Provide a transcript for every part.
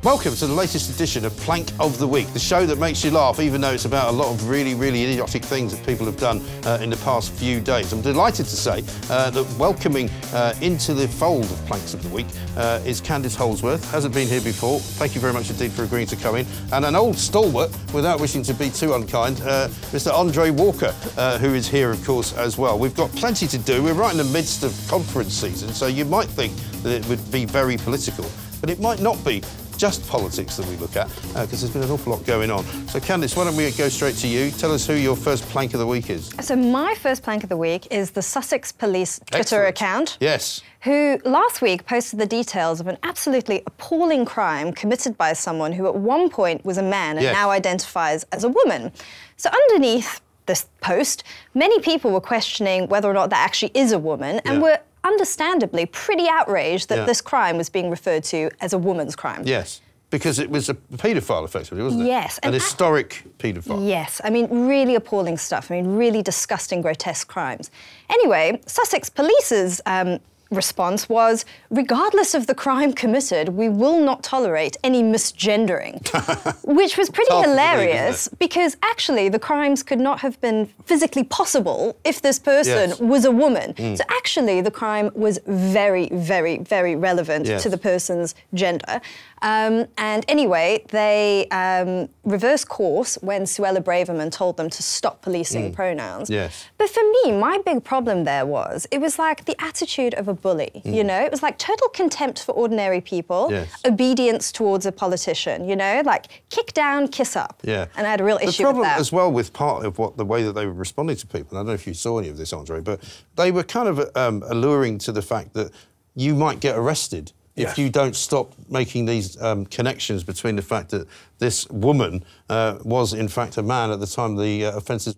Welcome to the latest edition of Plank of the Week, the show that makes you laugh, even though it's about a lot of really, really idiotic things that people have done in the past few days. I'm delighted to say that welcoming into the fold of Planks of the Week is Candice Holdsworth. Hasn't been here before. Thank you very much indeed for agreeing to come in. And an old stalwart, without wishing to be too unkind, Mr. Andre Walker, who is here, of course, as well. We've got plenty to do. We're right in the midst of conference season, so you might think that it would be very political, but it might not be just politics that we look at, because there's been an awful lot going on. So, Candice, why don't we go straight to you? Tell us who your first plank of the week is. So my first plank of the week is the Sussex Police Twitter account. Yes. Who last week posted the details of an absolutely appalling crime committed by someone who at one point was a man and now identifies as a woman. So underneath this post, many people were questioning whether or not that actually is a woman and were understandably pretty outraged that this crime was being referred to as a woman's crime. Yes, because it was a paedophile, effectively, wasn't it? Yes. An historic paedophile. Yes, I mean, really appalling stuff. I mean, really disgusting, grotesque crimes. Anyway, Sussex Police's response was, regardless of the crime committed, we will not tolerate any misgendering, which was pretty hilarious because actually the crimes could not have been physically possible if this person was a woman. So actually the crime was very, very, very relevant to the person's gender. And anyway, they reversed course when Suella Braverman told them to stop policing pronouns. Yes. But for me, my big problem there was, it was like the attitude of a bully, you know? It was like total contempt for ordinary people, obedience towards a politician, you know? Like, kick down, kiss up. Yeah. And I had a real issue with that. The problem as well with part of the way that they were responding to people, and I don't know if you saw any of this, Andre, but they were kind of alluring to the fact that you might get arrested if you don't stop making these connections between the fact that this woman was, in fact, a man at the time the offences.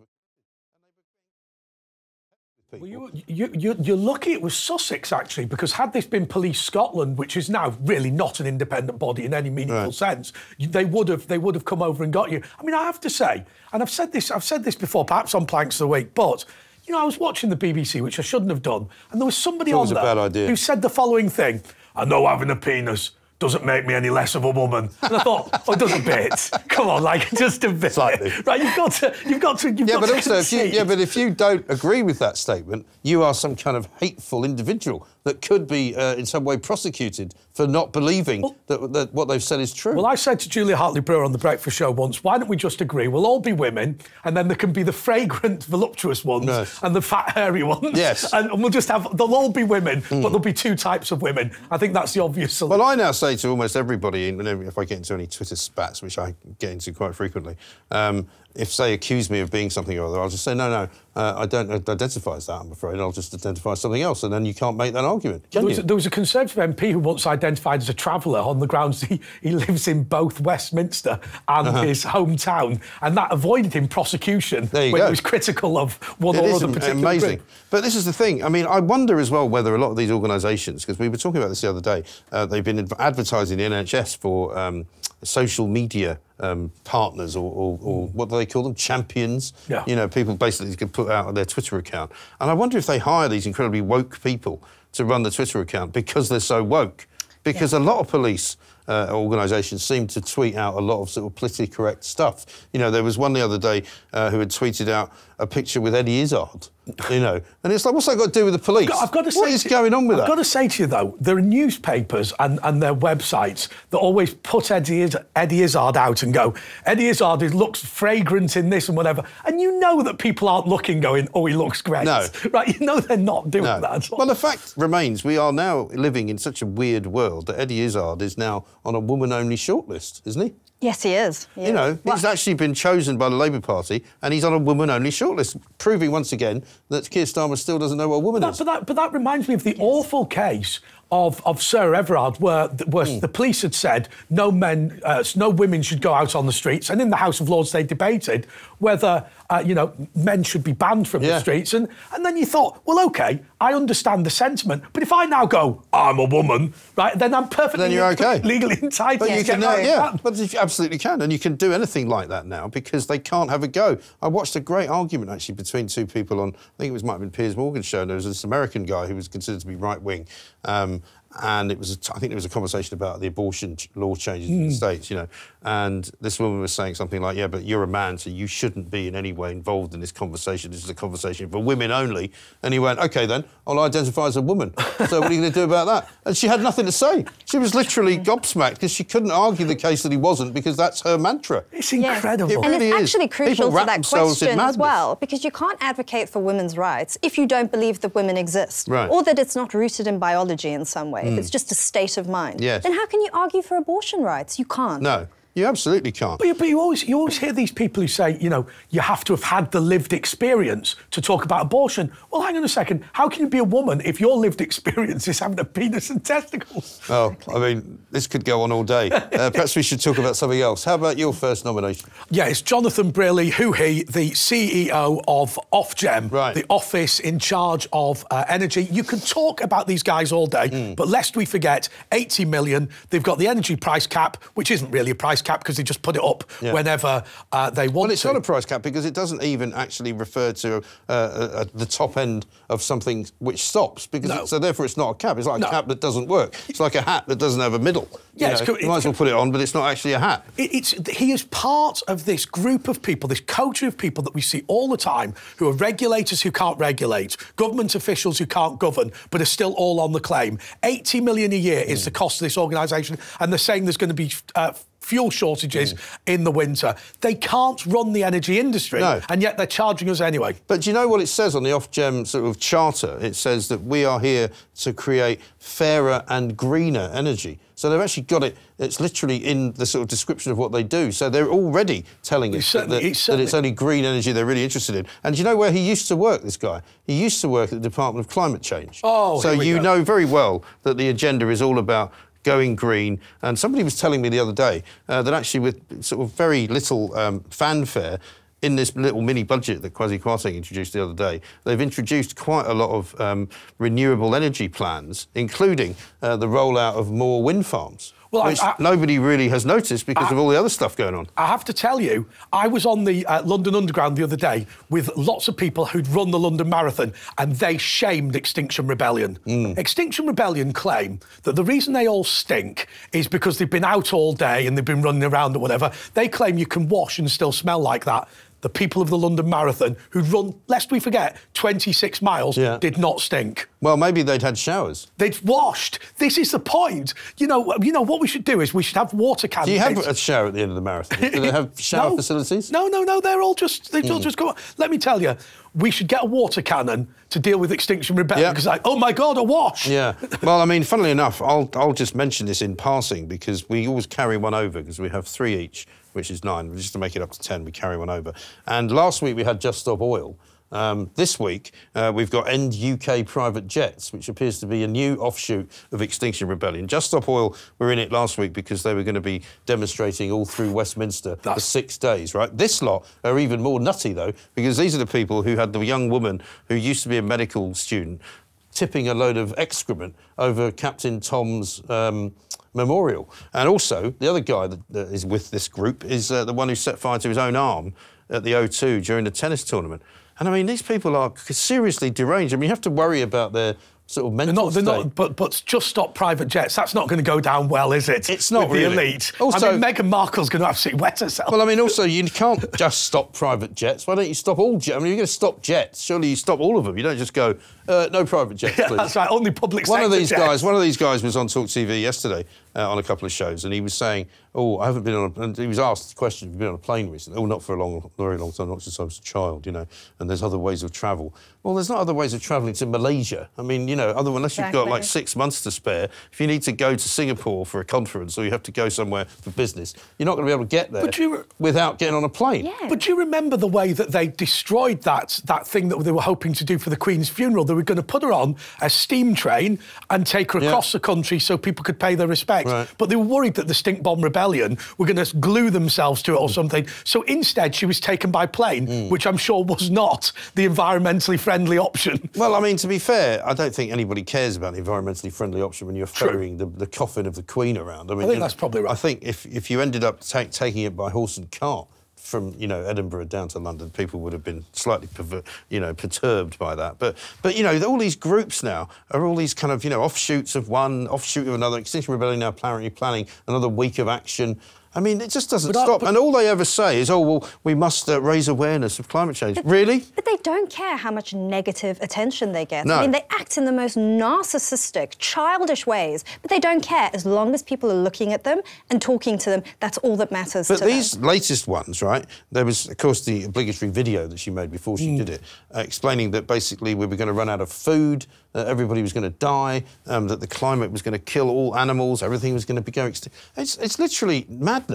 Well, you're lucky it was Sussex, actually, because had this been Police Scotland, which is now really not an independent body in any meaningful sense, they would have come over and got you. I mean, I have to say, and I've said this before, perhaps on Planks of the Week, but you know, I was watching the BBC, which I shouldn't have done, and there was somebody on there who said the following thing: "I know having a penis doesn't make me any less of a woman." And I thought, oh, it does a bit. Come on, like, just a bit. Slightly. Right, you've got to but also, if you don't agree with that statement, you are some kind of hateful individual that could be in some way prosecuted for not believing that what they've said is true. Well, I said to Julia Hartley-Brewer on The Breakfast Show once, why don't we just agree we'll all be women, and then there can be the fragrant, voluptuous ones and the fat, hairy ones. Yes. And we'll just have, they'll all be women, but there'll be two types of women. I think that's the obvious solution. Well, I now say to almost everybody, if I get into any Twitter spats, which I get into quite frequently, if they accuse me of being something or other, I'll just say, no, I don't identify as that, I'm afraid. I'll just identify as something else, and then you can't make that argument, can you? There was a Conservative MP who once identified as a traveller on the grounds he lives in both Westminster and his hometown, and that avoided him prosecution when he was critical of one or other particular amazing. group. But this is the thing. I mean, I wonder as well whether a lot of these organisations, because we were talking about this the other day, they've been advertising the NHS for social media partners or what do they call them? Champions. Yeah. You know, people basically can put out their Twitter account. And I wonder if they hire these incredibly woke people to run the Twitter account because they're so woke. Because a lot of police organisations seem to tweet out a lot of sort of politically correct stuff. You know, there was one the other day who had tweeted out a picture with Eddie Izzard, you know, and it's like, what's that got to do with the police? I've got to say, what is going on with that? I've got to say to you, though, there are newspapers and their websites that always put Eddie Izzard out and go, Eddie Izzard looks fragrant in this and whatever, and you know that people aren't looking going, oh, he looks great. No. Right, you know they're not doing that. Well, the fact remains we are now living in such a weird world that Eddie Izzard is now on a woman-only shortlist, isn't he? Yes, he is. Yeah. You know, he's actually been chosen by the Labour Party and he's on a woman-only shortlist, proving once again that Keir Starmer still doesn't know what a woman is. But that reminds me of the awful case of Sir Everard, where the police had said no women should go out on the streets, and in the House of Lords they debated whether men should be banned from the streets, and then you thought, well, OK, I understand the sentiment, but if I now go, I'm a woman, right, then I'm perfectly legally entitled to get that. But you absolutely can, and you can do anything like that now because they can't have a go. I watched a great argument actually between two people on, I think it might have been Piers Morgan's show, and there was this American guy who was considered to be right-wing, and it was, I think it was a conversation about the abortion law changes in the States, you know, and this woman was saying something like, yeah, but you're a man, so you shouldn't be in any way involved in this conversation. This is a conversation for women only. And he went, OK, then, I'll identify as a woman. So what are you going to do about that? And she had nothing to say. She was literally gobsmacked because she couldn't argue the case that he wasn't, because that's her mantra. It's incredible. It really and it's actually crucial to that question as well, because you can't advocate for women's rights if you don't believe that women exist, or that it's not rooted in biology in some way. If it's just a state of mind. Then how can you argue for abortion rights? You can't. No. You absolutely can't. But you always hear these people who say, you know, you have to have had the lived experience to talk about abortion. Well, hang on a second. How can you be a woman if your lived experience is having a penis and testicles? Oh, I mean, this could go on all day. Perhaps we should talk about something else. How about your first nomination? Yeah, it's Jonathan Brearley, the CEO of Ofgem, the office in charge of energy. You can talk about these guys all day, but lest we forget, 80 million, they've got the energy price cap, which isn't really a price cap because they just put it up whenever they want to. Well, it's not a price cap because it doesn't even actually refer to the top end of something which stops, because so therefore it's not a cap. It's like a cap that doesn't work. It's like a hat that doesn't have a middle. Yeah, you might as well put it on, but it's not actually a hat. He is part of this group of people, this coterie of people that we see all the time, who are regulators who can't regulate, government officials who can't govern, but are still all on the claim. 80 million a year is the cost of this organisation, and they're saying there's going to be fuel shortages in the winter. They can't run the energy industry, and yet they're charging us anyway. But do you know what it says on the Ofgem sort of charter? It says that we are here to create fairer and greener energy. So they've actually got it, it's literally in the sort of description of what they do. So they're already telling us that it's only green energy they're really interested in. And do you know where he used to work, this guy? He used to work at the Department of Climate Change. Oh, so you know very well that the agenda is all about going green. And somebody was telling me the other day that actually with sort of very little fanfare, in this little mini budget that Kwasi Kwarteng introduced the other day, they've introduced quite a lot of renewable energy plans, including the rollout of more wind farms. Well, which nobody really has noticed because of all the other stuff going on. I have to tell you, I was on the London Underground the other day with lots of people who'd run the London Marathon, and they shamed Extinction Rebellion. Extinction Rebellion claim that the reason they all stink is because they've been out all day and they've been running around or whatever. They claim you can wash and still smell like that. The people of the London Marathon, who'd run, lest we forget, 26 miles, did not stink. Well, maybe they'd had showers. They'd washed. This is the point. You know what we should do is we should have water cannons. Do you have a shower at the end of the marathon? Do they have shower facilities? No. They're all just go on. Let me tell you, we should get a water cannon to deal with Extinction Rebellion, because like, oh my God, a wash. Yeah. Well, I mean, funnily enough, I'll just mention this in passing because we always carry one over because we have 3 each, which is 9. Just to make it up to 10, we carry one over. And last week we had Just Stop Oil. This week, we've got End UK Private Jets, which appears to be a new offshoot of Extinction Rebellion. Just Stop Oil were in it last week because they were going to be demonstrating all through Westminster for 6 days, right? This lot are even more nutty, though, because these are the people who had the young woman who used to be a medical student tipping a load of excrement over Captain Tom's memorial. And also, the other guy that is with this group is the one who set fire to his own arm at the O2 during the tennis tournament. And I mean, these people are seriously deranged. I mean, you have to worry about their sort of mental state. But Just Stop Private Jets, that's not going to go down well, is it? It's not with really. The elite. Also, I mean, Meghan Markle's going to absolutely wet herself. Well, I mean, also, you can't just stop private jets. Why don't you stop all jets? I mean, you're going to stop jets. Surely you stop all of them. You don't just go, no private jets, please. That's right, only public sector jets. One of these guys was on talkTV yesterday on a couple of shows, and he was saying, oh, I haven't been on and he was asked the question, have you been on a plane recently? Oh, not for a very long time, not since I was a child, you know, and there's other ways of travel. Well, there's not other ways of travelling to Malaysia. I mean, you know, unless you've got like 6 months to spare, if you need to go to Singapore for a conference or you have to go somewhere for business, you're not going to be able to get there without getting on a plane. Yeah. But do you remember the way that they destroyed that thing that they were hoping to do for the Queen's funeral? They were going to put her on a steam train and take her across the country so people could pay their respects. Right. But they were worried that the Stink Bomb Rebellion were going to glue themselves to it or something. So instead, she was taken by plane, which I'm sure was not the environmentally friendly option. Well, I mean, to be fair, I don't think anybody cares about the environmentally friendly option when you're ferrying the coffin of the Queen around. I mean, I think that's probably right. I think if you ended up taking it by horse and cart, from, you know, Edinburgh down to London, people would have been slightly, perturbed by that. But you know, all these groups now are all these kind of, you know, offshoots of one, offshoot of another. Extinction Rebellion now apparently planning another week of action. I mean, it just doesn't stop. And all they ever say is, oh, well, we must raise awareness of climate change. Really? But they don't care how much negative attention they get. No. I mean, they act in the most narcissistic, childish ways, but they don't care. As long as people are looking at them and talking to them, that's all that matters to them. But these latest ones, right, there was, of course, the obligatory video that she made before she did it, explaining that basically we were going to run out of food, everybody was going to die, that the climate was going to kill all animals, everything was going to be going extinct. It's literally madness.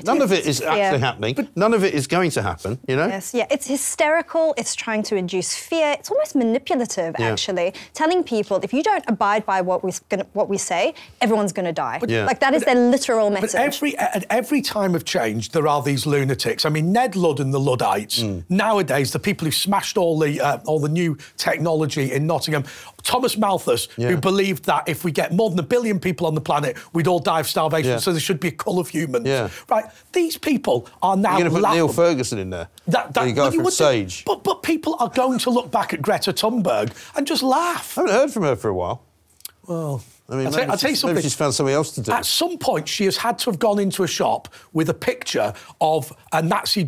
None of it is actually happening. But none of it is going to happen, you know? Yes, yeah. It's hysterical. It's trying to induce fear. It's almost manipulative, actually, telling people if you don't abide by what we say, everyone's going to die. Like, that is their literal message. But at every time of change, there are these lunatics. I mean, Ned Ludd and the Luddites. Nowadays, the people who smashed all the new technology in Nottingham. Thomas Malthus, who believed that if we get more than 1 billion people on the planet, we'd all die of starvation, so there should be a cull of humans. Right, these people are now... You're going to put Neil Ferguson in there? The guy from Sage. But people are going to look back at Greta Thunberg and just laugh. I haven't heard from her for a while. Well... I mean, I'll tell you something. Maybe she's found something else to do. At some point, she has had to have gone into a shop with a picture of a Nazi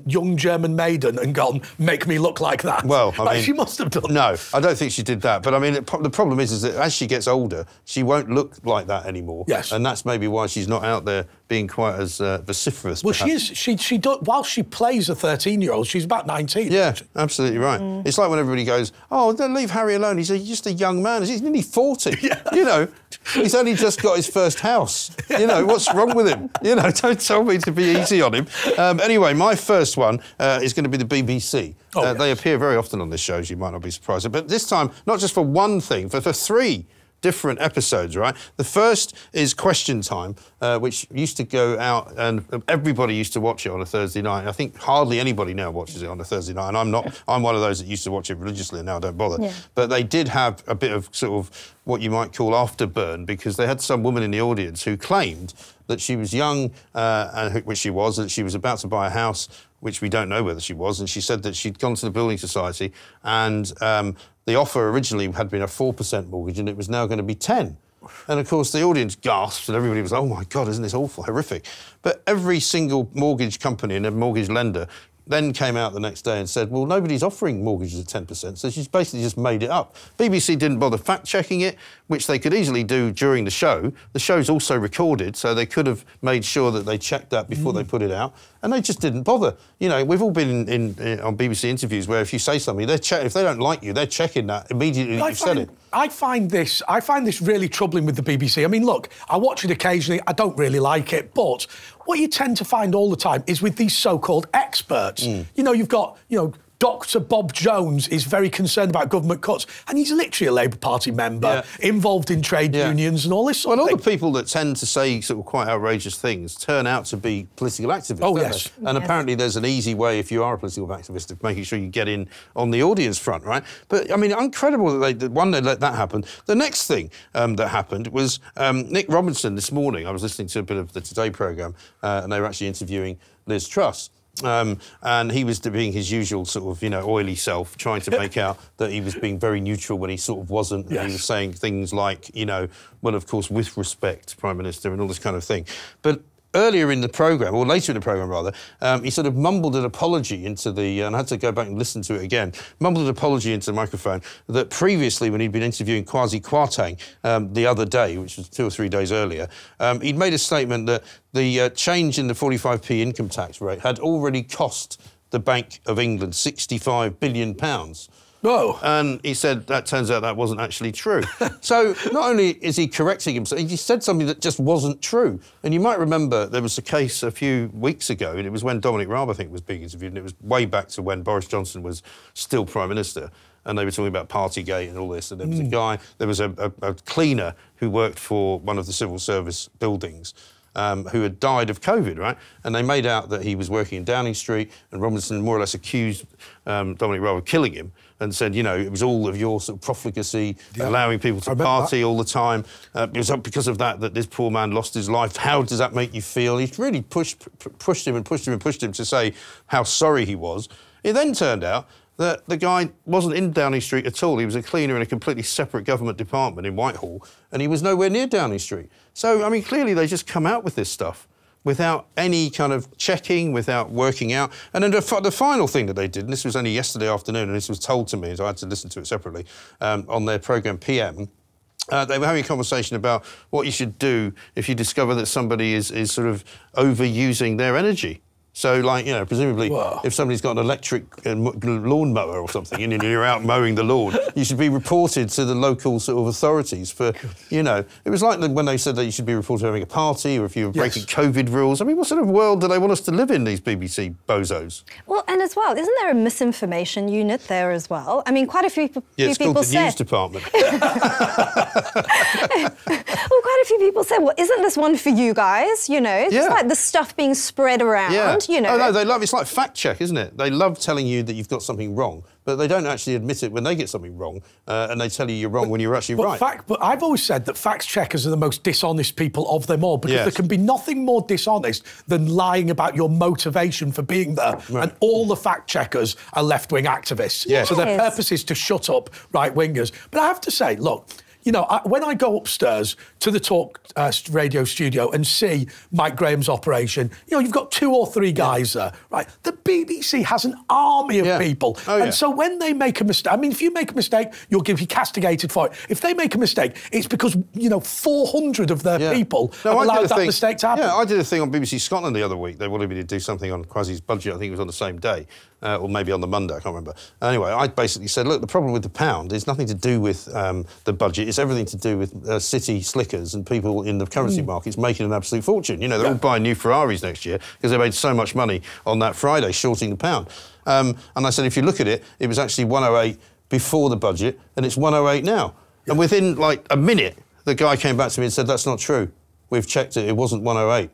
young German maiden and gone, make me look like that. Well, I mean... She must have done. No, I don't think she did that. But, I mean, the problem is that as she gets older, she won't look like that anymore. Yes. And that's maybe why she's not out there being quite as vociferous. Well, perhaps. she is. She does, while she plays a 13-year-old, she's about 19. Yeah, absolutely right. It's like when everybody goes, oh, don't leave Harry alone. He's just a young man. He's nearly 40. You know, he's only just got his first house. You know, what's wrong with him? You know, don't tell me to be easy on him. Anyway, my first one is going to be the BBC. They appear very often on this show, as you might not be surprised. But this time, not just for one thing, but for 3 different episodes, right? The first is Question Time, which used to go out and everybody used to watch it on a Thursday night. I think hardly anybody now watches it on a Thursday night, and I'm not. I'm one of those that used to watch it religiously, and now I don't bother. But they did have a bit of sort of what you might call afterburn, because they had some woman in the audience who claimed that she was young, which she was, that she was about to buy a house, which we don't know whether she was, and she said that she'd gone to the Building Society and the offer originally had been a 4% mortgage and it was now going to be 10. And, of course, the audience gasped and everybody was like, oh, my God, isn't this awful, horrific? But every single mortgage company and a mortgage lender then came out the next day and said, well, nobody's offering mortgages at 10%, so she's basically just made it up. BBC didn't bother fact-checking it, which they could easily do during the show. The show's also recorded, so they could have made sure that they checked that before they put it out, and they just didn't bother. You know, we've all been on BBC interviews where if you say something, if they don't like you, they're checking that immediately you've said it. I find this really troubling with the BBC. I mean, look, I watch it occasionally. I don't really like it, but what you tend to find all the time is with these so-called experts. You know, you've got, Dr. Bob Jones is very concerned about government cuts, and he's literally a Labour Party member, involved in trade unions and all this sort of thing. All the people that tend to say sort of quite outrageous things turn out to be political activists. Oh, yes. And apparently there's an easy way, if you are a political activist, of making sure you get in on the audience front, right? But, I mean, incredible that they let that happen. The next thing that happened was Nick Robinson this morning. I was listening to a bit of the Today programme, and they were actually interviewing Liz Truss. And he was doing his usual sort of, oily self, trying to make out that he was being very neutral when he sort of wasn't. And he was saying things like, well, of course, with respect, Prime Minister, and all this kind of thing. But earlier in the programme, or later in the programme, rather, he sort of mumbled an apology into the... and I had to go back and listen to it again. Mumbled an apology into the microphone that previously, when he'd been interviewing Kwasi Kwarteng the other day, which was 2 or 3 days earlier, he'd made a statement that the change in the 45p income tax rate had already cost the Bank of England £65 billion. Oh. And he said, that turns out that wasn't actually true. So not only is he correcting himself, he said something that just wasn't true. And you might remember there was a case a few weeks ago, and it was when Dominic Raab, I think, was being interviewed, and it was way back to when Boris Johnson was still Prime Minister. And they were talking about Partygate and all this. And there was a guy, there was a cleaner who worked for one of the civil service buildings. who had died of COVID, right? And they made out that he was working in Downing Street, and Robinson more or less accused Dominic Raab of killing him, and said, you know, it was all of your sort of profligacy, allowing people to party all the time. It was because of that this poor man lost his life. How does that make you feel? He really pushed him to say how sorry he was. It then turned out that the guy wasn't in Downing Street at all. He was a cleaner in a completely separate government department in Whitehall, and he was nowhere near Downing Street. So, I mean, clearly they just come out with this stuff without any kind of checking, without working out. And then the final thing that they did, and this was only yesterday afternoon, and this was told to me, so I had to listen to it separately, on their programme PM, they were having a conversation about what you should do if you discover that somebody is sort of overusing their energy. So, like, you know, presumably, if somebody's got an electric lawnmower or something and you're out mowing the lawn, you should be reported to the local sort of authorities for, you know... It was like when they said that you should be reported having a party or if you were breaking COVID rules. I mean, what sort of world do they want us to live in, these BBC bozos? Well, and as well, isn't there a misinformation unit there as well? I mean, quite a few people say... Yeah, it's called the news department. Well, quite a few people say, well, isn't this one for you guys? You know, it's like the stuff being spread around. Yeah. You know. Oh, no, they love... It's like fact check, isn't it? They love telling you that you've got something wrong, but they don't actually admit it when they get something wrong, and they tell you you're wrong when you're actually right. But I've always said that fact checkers are the most dishonest people of them all, because there can be nothing more dishonest than lying about your motivation for being there. Right. And all the fact checkers are left-wing activists. Yes. So their purpose is to shut up right-wingers. But I have to say, look... You know, when I go upstairs to the talk radio studio and see Mike Graham's operation, you know, you've got 2 or 3 guys there, right? The BBC has an army of people. And so when they make a mistake, I mean, if you make a mistake, you'll be castigated for it. If they make a mistake, it's because, you know, 400 of their people have allowed that mistake to happen. Yeah, I did a thing on BBC Scotland the other week. They wanted me to do something on Kwasi's budget. I think it was on the same day. Or maybe on the Monday, I can't remember. Anyway, I basically said, look, the problem with the pound is nothing to do with the budget. It's everything to do with city slickers and people in the currency markets making an absolute fortune. You know, they're all buying new Ferraris next year because they made so much money on that Friday shorting the pound. And I said, if you look at it, it was actually 108 before the budget, and it's 108 now. Yeah. And within, like, a minute, the guy came back to me and said, that's not true. We've checked it, it wasn't 108.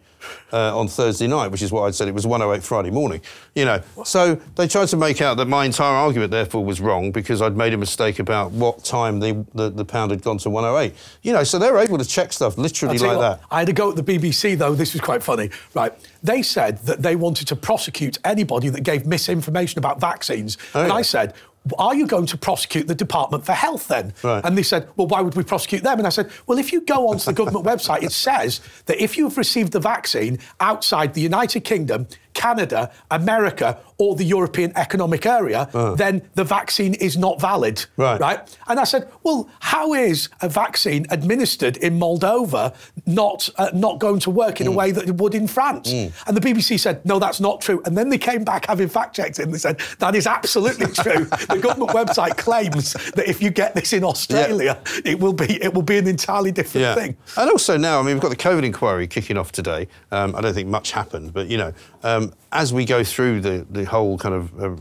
On Thursday night, which is what I'd said, it was 108 Friday morning. You know, so they tried to make out that my entire argument, therefore, was wrong because I'd made a mistake about what time the pound had gone to 108. You know, so they were able to check stuff literally like that. I had a go at the BBC, though. This was quite funny. Right, they said that they wanted to prosecute anybody that gave misinformation about vaccines. And I said, are you going to prosecute the Department for Health then? Right. And they said, well, why would we prosecute them? And I said, well, if you go onto the government website, it says that if you've received the vaccine outside the United Kingdom, Canada, America, or the European Economic Area, then the vaccine is not valid, right? And I said, well, how is a vaccine administered in Moldova not going to work in a way that it would in France? And the BBC said, no, that's not true. And then they came back having fact-checked it, and they said, that is absolutely true. The government website claims that if you get this in Australia, it will be an entirely different thing. And also now, I mean, we've got the COVID inquiry kicking off today. I don't think much happened, but, you know, as we go through the whole kind of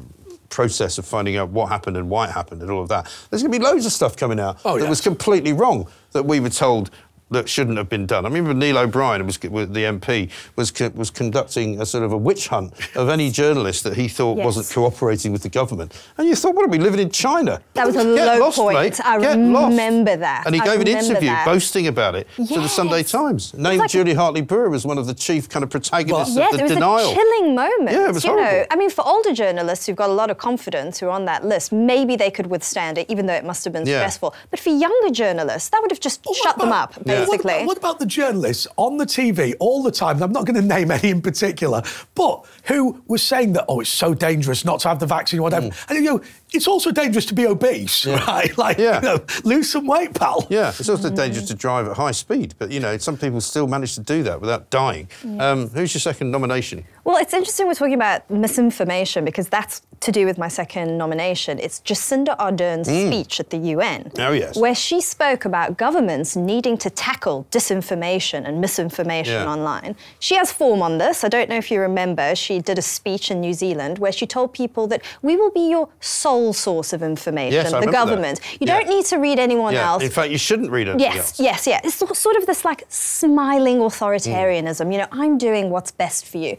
process of finding out what happened and why it happened and all of that, there's going to be loads of stuff coming out that was completely wrong, that we were told that shouldn't have been done. I remember Neil O'Brien, the MP, was conducting a sort of a witch hunt of any journalist that he thought wasn't cooperating with the government. And you thought, what are we living in China? That was a low point. Mate. I remember that. And he gave an interview boasting about it to the Sunday Times. Named Julie Hartley-Brewer as one of the chief kind of protagonists of the denial. It was a chilling moment. Yeah, it was horrible. Know, I mean, for older journalists who've got a lot of confidence who are on that list, maybe they could withstand it, even though it must have been stressful. But for younger journalists, that would have just shut them up, basically. What about the journalists on the TV all the time, I'm not going to name any in particular, but who was saying that, oh, it's so dangerous not to have the vaccine or whatever. And, you know, it's also dangerous to be obese, right? Like, you know, lose some weight, pal. Yeah, it's also dangerous to drive at high speed, but, you know, some people still manage to do that without dying. Who's your second nomination? Well, it's interesting we're talking about misinformation because that's to do with my second nomination. It's Jacinda Ardern's speech at the UN. Oh, yes. Where she spoke about governments needing to tackle disinformation and misinformation online. She has form on this. I don't know if you remember, she did a speech in New Zealand where she told people that we will be your sole source of information, yes, the government. You don't need to read anyone else. In fact, you shouldn't read anything else. Yes. It's sort of this like smiling authoritarianism. You know, I'm doing what's best for you.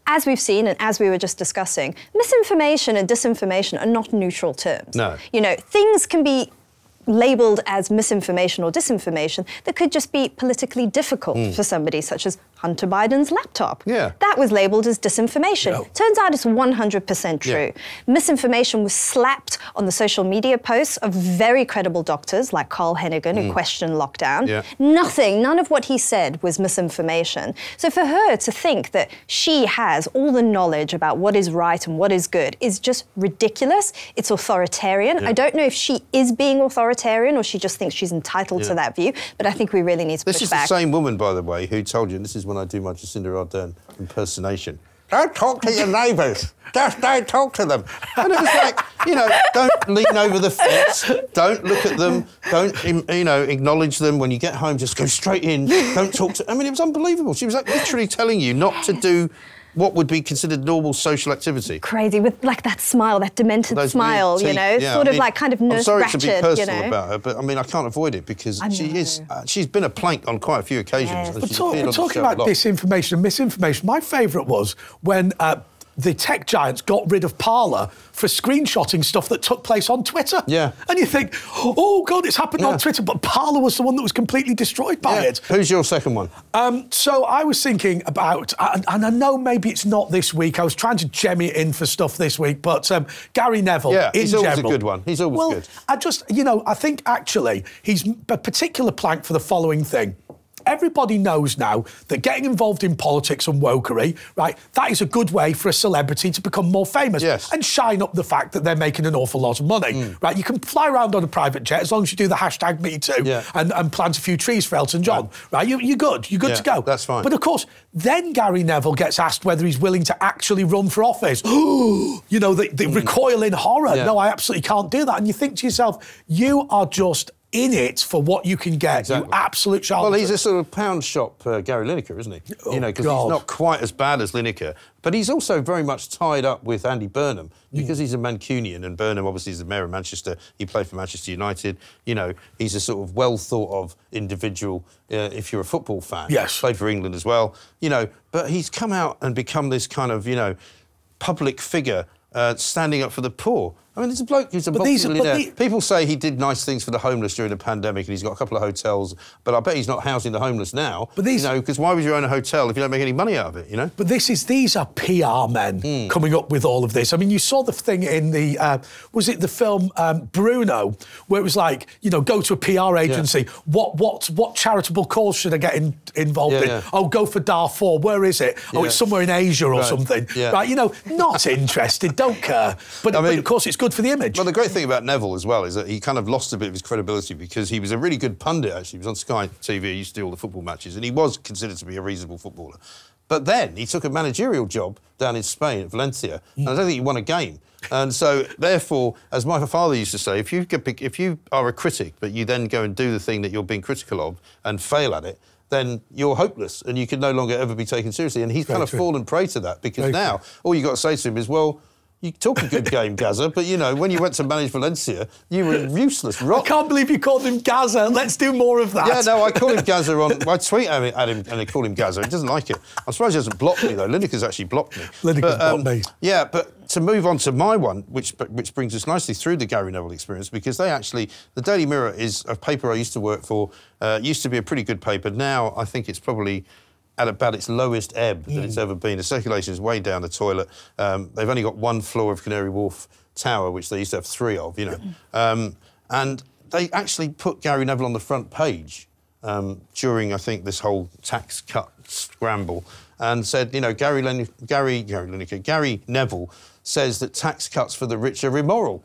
As we've seen and as we were just discussing, misinformation and disinformation are not neutral terms. No. You know, things can be labelled as misinformation or disinformation that could just be politically difficult for somebody, such as Hunter Biden's laptop. Yeah. That was labelled as disinformation. No. Turns out it's 100% true. Yeah. Misinformation was slapped on the social media posts of very credible doctors like Carl Hennigan who questioned lockdown. Yeah. None of what he said was misinformation. So for her to think that she has all the knowledge about what is right and what is good is just ridiculous. It's authoritarian. Yeah. I don't know if she is being authoritarian or she just thinks she's entitled to that view, but I think we really need to push back. This is the same woman, by the way, who told you, and this is when I do my Jacinda Ardern impersonation, don't talk to your neighbours, just don't talk to them. And it was like, you know, don't lean over the fence, don't look at them, don't, you know, acknowledge them. When you get home, just go straight in, don't talk to... I mean, it was unbelievable. She was like literally telling you not to do what would be considered normal social activity. Crazy, with like that smile, that demented smile, you know, sort of like kind of Nurse Ratched, I'm sorry to be personal about her, but I mean, I can't avoid it because she's been a plank on quite a few occasions. We're talking about disinformation and misinformation. My favourite was when the tech giants got rid of Parler for screenshotting stuff that took place on Twitter. Yeah. And you think, oh, God, it's happened on Twitter, but Parler was the one that was completely destroyed by it. Who's your second one? So I was thinking about, and I know maybe it's not this week, I was trying to gem it in for stuff this week, but Gary Neville, yeah, he's always general, a good one. He's always good. I just, you know, I think actually he's a particular plank for the following thing. Everybody knows now that getting involved in politics and wokery, right, that is a good way for a celebrity to become more famous and shine up the fact that they're making an awful lot of money, right? You can fly around on a private jet as long as you do the hashtag #MeToo and plant a few trees for Elton John, right? You're good to go. That's fine. But of course, then Gary Neville gets asked whether he's willing to actually run for office. You know, the recoil in horror. No, I absolutely can't do that. And you think to yourself, you are just in it for what you can get, you absolute charlatan. Well, he's a sort of pound shop Gary Lineker, isn't he? You know, because he's not quite as bad as Lineker, but he's also very much tied up with Andy Burnham because he's a Mancunian, and Burnham obviously is the mayor of Manchester. He played for Manchester United. You know, he's a sort of well thought of individual if you're a football fan. Yes. Played for England as well. You know, but he's come out and become this kind of, you know, public figure standing up for the poor. I mean, there's a bloke who's a multi-millionaire. People say he did nice things for the homeless during the pandemic and he's got a couple of hotels, but I bet he's not housing the homeless now. But these, you know, because why would you own a hotel if you don't make any money out of it, you know? But these are PR men coming up with all of this. I mean, you saw the thing in the, was it the film Bruno, where it was like, you know, go to a PR agency. What charitable cause should I get involved in? Oh, go for Darfur. Where is it? Oh, it's somewhere in Asia or something. Right, you know, not interested, don't care. But, I mean, but of course, it's good for the image. Well, the great thing about Neville as well is that he kind of lost a bit of his credibility because he was a really good pundit, actually. He was on Sky TV, he used to do all the football matches, and he was considered to be a reasonable footballer. But then he took a managerial job down in Spain at Valencia, and I don't think he won a game. And so, therefore, as my father used to say, if you are a critic, but you then go and do the thing that you're being critical of and fail at it, then you're hopeless and you can no longer ever be taken seriously. And he's kind of fallen prey to that because now all you've got to say to him is, well, you talk a good game, Gaza, but, you know, when you went to manage Valencia, you were useless. I can't believe you called him Gaza. Let's do more of that. Yeah, no, I call him Gaza I tweet at him and I call him Gaza. He doesn't like it. I'm surprised he hasn't blocked me, though. Lineker's actually blocked me. Lineker's blocked me. Yeah, but to move on to my one, which brings us nicely through the Gary Neville experience, because they actually... The Daily Mirror is a paper I used to work for. Used to be a pretty good paper. Now I think it's probably at about its lowest ebb that it's ever been. The circulation is way down the toilet. They've only got one floor of Canary Wharf Tower, which they used to have 3 of, you know. And they actually put Gary Neville on the front page during, I think, this whole tax cut scramble. and said, you know, Gary Neville says that tax cuts for the rich are immoral.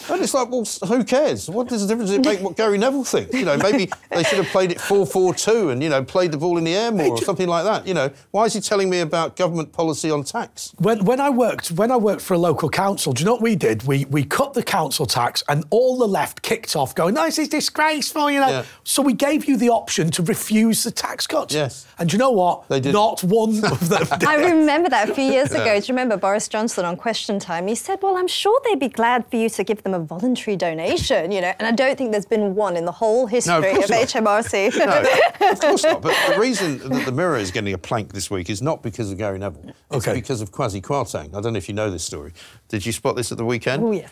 And it's like, well, who cares? What does the difference it make what Gary Neville thinks? You know, maybe they should have played it 4-4-2 and, you know, played the ball in the air more or something like that. You know, why is he telling me about government policy on tax? When I worked for a local council, do you know what we did? We cut the council tax and all the left kicked off going, no, this is disgraceful, you know. Yeah. So we gave you the option to refuse the tax cuts. Yes. And do you know what? They did. Not one of them did. I remember that a few years ago. Do you remember Boris Johnson on Question Time? He said, well, I'm sure they'd be glad for you to give them a voluntary donation, you know, and I don't think there's been one in the whole history of HMRC. No, of course not. But the reason that the Mirror is getting a plank this week is not because of Gary Neville. It's because of Kwasi Kwarteng. I don't know if you know this story. Did you spot this at the weekend? Oh, yes.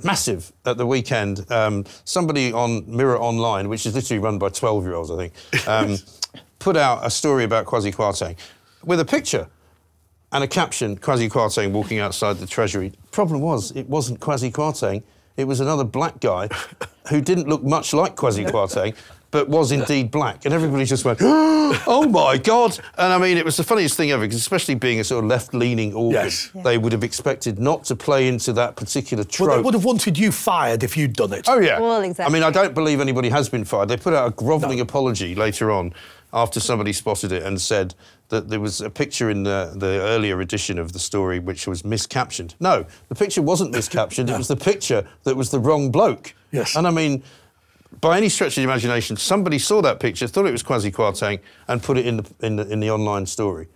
Massive at the weekend. Somebody on Mirror Online, which is literally run by 12-year-olds, I think, put out a story about Kwasi Kwarteng with a picture and a caption, Kwasi Kwarteng walking outside the Treasury. Problem was, it wasn't Kwasi Kwarteng, it was another black guy who didn't look much like Kwasi Kwarteng, but was indeed black. And everybody just went, oh, my God. And, I mean, it was the funniest thing ever, because especially being a sort of left-leaning organ, they would have expected not to play into that particular trope. Well, they would have wanted you fired if you'd done it. Oh, yeah. Well, exactly. I mean, I don't believe anybody has been fired. They put out a grovelling apology later on after somebody spotted it and said that there was a picture in the earlier edition of the story which was miscaptioned. No, the picture wasn't miscaptioned. It was the picture that was the wrong bloke. Yes. And I mean, by any stretch of the imagination, somebody saw that picture, thought it was Kwasi Kwarteng, and put it in the online story.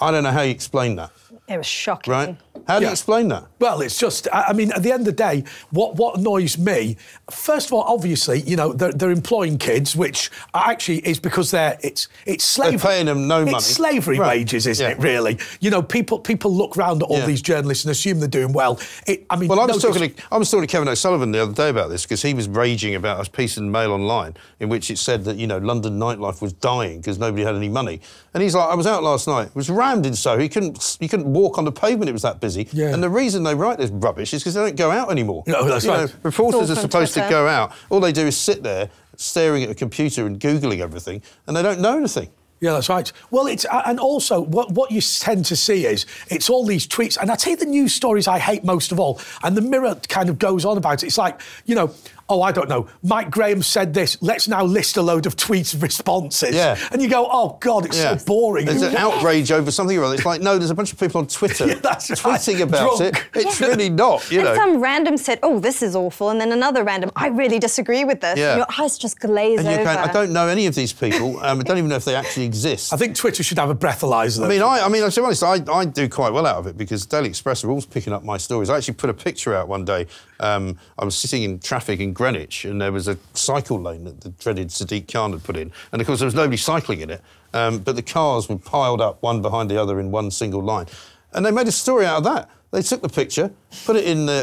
I don't know how you explain that. It was shocking. Right? How do you explain that? Well, it's just, I mean, at the end of the day, what annoys me, first of all, obviously, you know, they're employing kids, which actually is because it's slavery. They're paying them no money. It's slavery wages, isn't it, really? You know, people look round at all these journalists and assume they're doing well. I mean, well, I was talking to Kevin O'Sullivan the other day about this, because he was raging about a piece in the Mail Online in which it said that, you know, London nightlife was dying because nobody had any money. And he's like, I was out last night. It was rammed in Soho. You couldn't walk on the pavement. It was that busy. Yeah. And the reason they write this rubbish is because they don't go out anymore. No, that's right. Know, reporters are supposed to go out. All they do is sit there staring at a computer and Googling everything, and they don't know anything. Yeah, that's right. Well, and also what you tend to see is it's all these tweets, and I tell you the news stories I hate most of all, and the Mirror kind of goes on about it. It's like, you know, oh, I don't know, Mike Graham said this, let's now list a load of tweets and responses. Yeah. And you go, oh, God, it's so boring. There's an outrage over something or other. It's like, no, there's a bunch of people on Twitter tweeting about it. It's really not, you know. Some random said, oh, this is awful, and then another random, I really disagree with this. Yeah. And your eyes just glaze over. I don't know any of these people. I don't even know if they actually exist. I think Twitter should have a breathalyzer. I mean, to be honest, I do quite well out of it, because Daily Express are always picking up my stories. I actually put a picture out one day. I was sitting in traffic in Greenwich, and there was a cycle lane that the dreaded Sadiq Khan had put in. And, of course, there was nobody cycling in it, but the cars were piled up one behind the other in one single line. And they made a story out of that. They took the picture, put it in the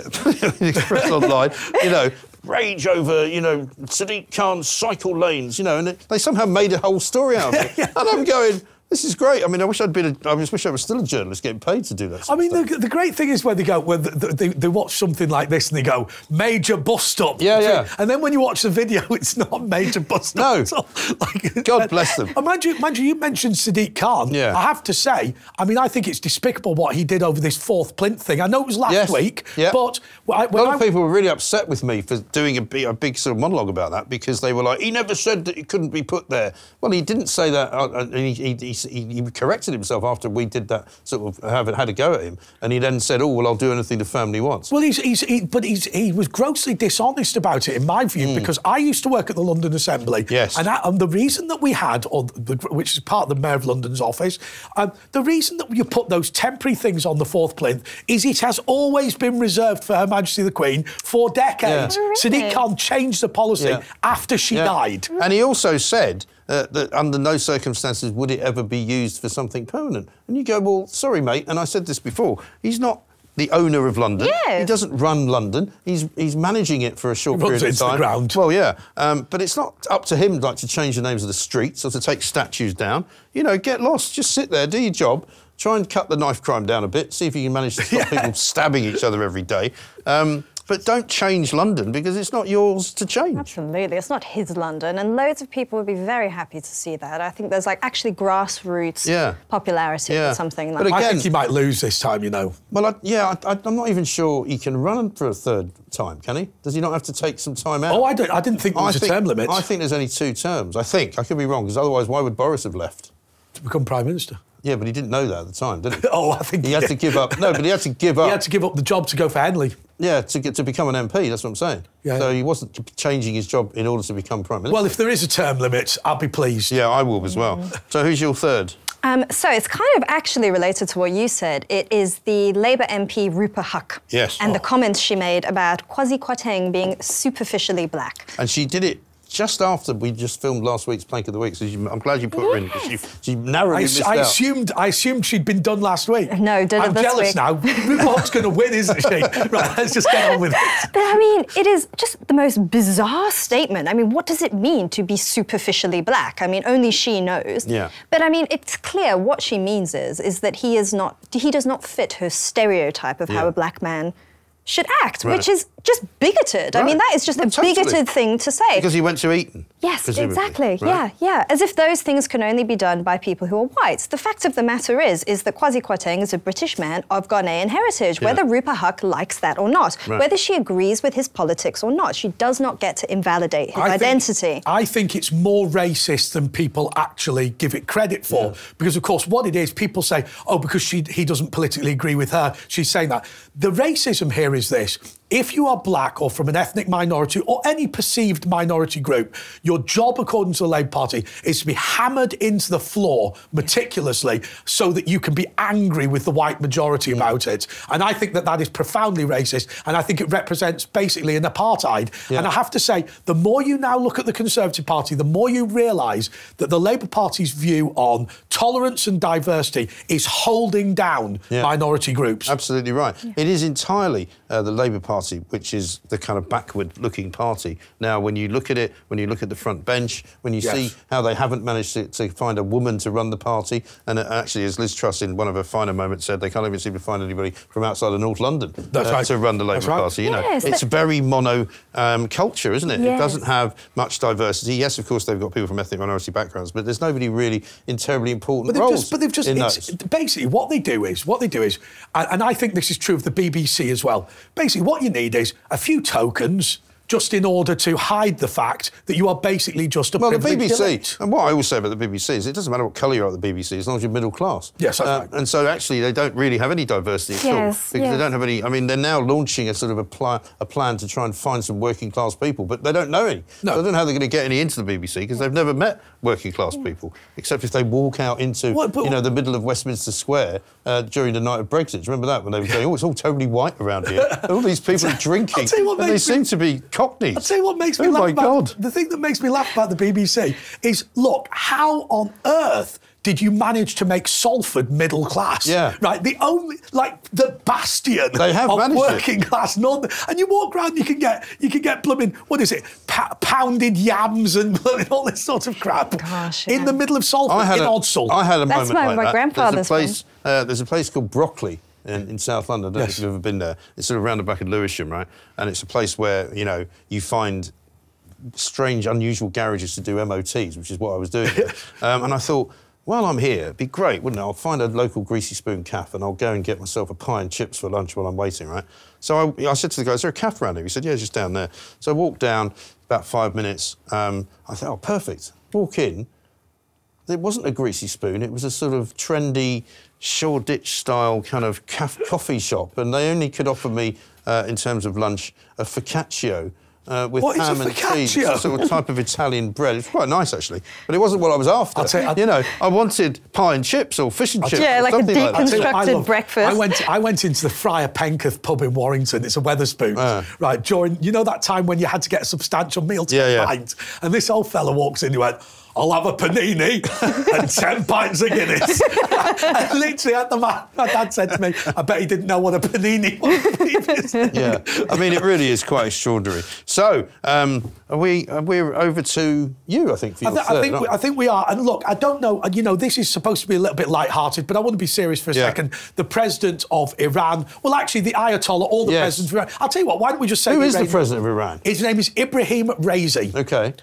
Express Online, you know, rage over, you know, Sadiq Khan's cycle lanes, you know, and they somehow made a whole story out of it. And I'm going, this is great. I mean, I just wish I was still a journalist getting paid to do that. I mean, the great thing is when they go, when they watch something like this and they go, major bust up. Yeah, yeah. And then when you watch the video, it's not major bust up. No. Like, God bless them. Mind you, you mentioned Sadiq Khan. Yeah. I have to say, I mean, I think it's despicable what he did over this fourth plinth thing. I know it was last week, but... a lot of people were really upset with me for doing a big sort of monologue about that, because they were like, he never said that it couldn't be put there. Well, he didn't say that, and he corrected himself after we did that, sort of had a go at him, and he then said, oh, well, I'll do anything the family wants. Well, he was grossly dishonest about it, in my view, because I used to work at the London Assembly. Yes. And the reason that we had, which is part of the Mayor of London's office, the reason that you put those temporary things on the fourth plinth is it has always been reserved for Her Majesty the Queen for decades. Yeah. Sadiq Khan changed the policy after she died. And he also said that under no circumstances would it ever be used for something permanent. And you go, well, sorry, mate, and I said this before, he's not the owner of London. Yes. He doesn't run London. He's managing it for a short period of time. The ground. Well, yeah, but it's not up to him like to change the names of the streets or to take statues down. You know, get lost, just sit there, do your job, try and cut the knife crime down a bit, see if you can manage to stop people stabbing each other every day. But don't change London because it's not yours to change. Absolutely, it's not his London, and loads of people would be very happy to see that. I think there's like actually grassroots popularity for something like that. I think he might lose this time, you know. Well, I'm not even sure he can run for a third time, can he? Does he not have to take some time out? Oh, I didn't think there was a term limit. I think there's only 2 terms. I could be wrong, because otherwise why would Boris have left? To become Prime Minister. Yeah, but he didn't know that at the time, did he? Oh, I think he had to give up. No, but he had to give up. He had to give up the job to go for Henley. Yeah, to become an MP, that's what I'm saying. Yeah. So he wasn't changing his job in order to become Prime Minister. Well, if there is a term limit, I'll be pleased. Yeah, I will as well. So who's your third? So it's kind of actually related to what you said. It is the Labour MP Rupa Huq. Yes. And the comments she made about Kwasi Kwarteng being superficially black. And she did it just after we just filmed last week's Plank of the Week, so I'm glad you put her in, because she narrowly missed out. I assumed she'd been done last week. No, did it this week. I'm jealous now. Rupa's going to win, isn't she? Right, let's just get on with it. But, I mean, it is just the most bizarre statement. I mean, what does it mean to be superficially black? I mean, only she knows. Yeah. But, I mean, it's clear what she means is that he does not fit her stereotype of how a black man should act, which is just bigoted. I mean, that is just a bigoted thing to say. Because he went to Eton. Yes, exactly. Right? Yeah. As if those things can only be done by people who are white. The fact of the matter is that Kwasi Kwarteng is a British man of Ghanaian heritage, whether Rupa Huq likes that or not, whether she agrees with his politics or not. She does not get to invalidate his identity. I think it's more racist than people actually give it credit for. Because, of course, what it is, people say, oh, because he doesn't politically agree with her, she's saying that. The racism here is this. If you are black or from an ethnic minority or any perceived minority group, your job, according to the Labour Party, is to be hammered into the floor meticulously so that you can be angry with the white majority about it. And I think that is profoundly racist, and I think it represents basically an apartheid. And I have to say, the more you now look at the Conservative Party, the more you realise that the Labour Party's view on tolerance and diversity is holding down minority groups. Absolutely right. It is entirely the Labour Party which is the kind of backward-looking party. Now, when you look at it, when you look at the front bench, when you see how they haven't managed to find a woman to run the party, and actually, as Liz Truss in one of her finer moments said, they can't even seem to find anybody from outside of North London to run the Labour Party. You know, it's very mono culture, isn't it? It doesn't have much diversity. Yes, of course, they've got people from ethnic minority backgrounds, but there's nobody really in terribly important roles. But they've just basically what they do is, and I think this is true of the BBC as well. Basically, what you need is a few tokens just in order to hide the fact that you are basically just a privileged elite. Well, the BBC, and what I always say about the BBC is it doesn't matter what colour you're at the BBC as long as you're middle class. Yes, that's right. And so actually they don't really have any diversity at all, because they don't have any. I mean, they're now launching a sort of a plan to try and find some working class people, but they don't know any. No. So I don't know how they're going to get any into the BBC because they've never met working class people, except if they walk out into the middle of Westminster Square during the night of Brexit. Remember that when they were saying, "Oh, it's all totally white around here. All these people are drinking, and they seem to be Cockneys." I'll tell you what makes me laugh about the thing that makes me laugh about the BBC is, look, how on earth did you manage to make Salford middle class? Yeah. Right? The only, the bastion of working class Northern. And you walk around, you can get blooming, what is it, pounded yams and all this sort of crap. Gosh, in the middle of Salford, in Odsall. I had a moment like that. My grandfather's there's a place called Brockley in South London. I don't know if you've ever been there. It's sort of round the back of Lewisham, right? And it's a place where, you find strange, unusual garages to do MOTs, which is what I was doing. And I thought, while I'm here, it'd be great, wouldn't it? I'll find a local Greasy Spoon cafe and I'll go and get myself a pie and chips for lunch while I'm waiting, right? So I said to the guy, is there a cafe around here? He said, yeah, just down there. So I walked down, about 5 minutes. I thought, oh, perfect. Walk in. It wasn't a Greasy Spoon. It was a sort of trendy Shoreditch-style kind of coffee shop, and they only could offer me, in terms of lunch, a focaccia with ham and cheese. It's a sort of type of Italian bread. It's quite nice, actually, but it wasn't what I was after. I wanted pie and chips or fish and chips. Yeah, like a deconstructed breakfast. I went into the Friar Penketh pub in Warrington. It's a Wetherspoons, right? During that time when you had to get a substantial meal to a pint, and this old fella walks in. He went, I'll have a panini and 10 pints of Guinness. And literally, my dad said to me, I bet he didn't know what a panini was previously. Yeah, I mean, it really is quite extraordinary. So, we're over to you, I think, for your third, I think we are. And look, I don't know, you know, this is supposed to be a little bit light-hearted, but I want to be serious for a second. The president of Iran, well, actually, the Ayatollah, all the presidents of Iran. I'll tell you what, why don't we just say... Who is the president of Iran? His name is Ibrahim Raisi. OK.